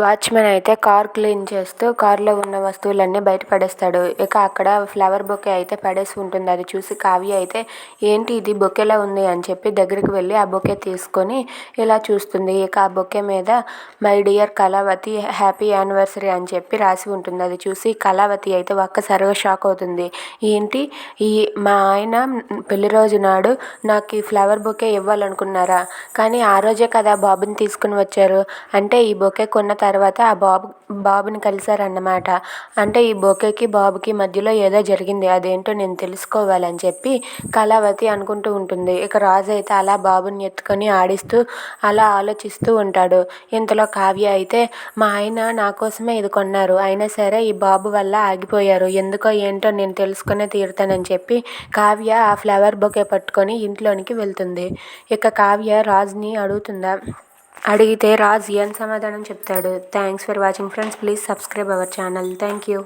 Watchman అయితే car clean చేస్తూ కార్లో ఉన్న వస్తువులన్నీ బయట పడేస్తాడు. ఇక అక్కడ ఫ్లవర్ బొకే అయితే పడేసి ఉంటుంది. అది చూసి కావ్య అయితే ఏంటి ఇది బొకేలా ఉంది అని చెప్పి దగ్గరికి వెళ్ళి ఆ బొకే తీసుకొని ఇలా చూస్తుంది. ఇక ఆ బొకే మీద my dear Kalavathi happy anniversary అని చెప్పి రాసి ఉంటుంది. అది చూసి కళావతి అయితే ఒక్కసారిగా షాక్ అవుతుంది. ఏంటి మా ఆయన పెళ్లి రోజు నాడు నాకు ఈ ఫ్లవర్ బొకే ఇవ్వాలనుకున్నారా? కానీ ఆ రోజే కదా బాబుని తీసుకుని వచ్చారు. అంటే ఈ బొకే కొన్న తర్వాత ఆ బాబుని కలిశారన్నమాట. అంటే ఈ బొకేకి బాబుకి మధ్యలో ఏదో జరిగింది. అదేంటో నేను తెలుసుకోవాలని చెప్పి కళావతి అనుకుంటూ ఉంటుంది. ఇక రాజు అయితే అలా బాబుని ఎత్తుకొని ఆడిస్తూ అలా ఆలోచిస్తూ ఉంటాడు. ఇంతలో కావ్య అయితే మా ఆయన నా కోసమే ఇది కొన్నారు, అయినా సరే ఈ బాబు వల్ల ఆగిపోయారు, ఎందుకో ఏంటో నేను తెలుసుకునే తీరుతానని చెప్పి కావ్య ఆ ఫ్లవర్ బొకే పట్టుకొని ఇంట్లోనికి వెళ్తుంది. ఇక కావ్య రాజుని అడుగుతుందా, అడిగితే రాజ్ ఏం సమాధానం చెప్తాడు? Thanks for watching friends. Please subscribe our channel. Thank you.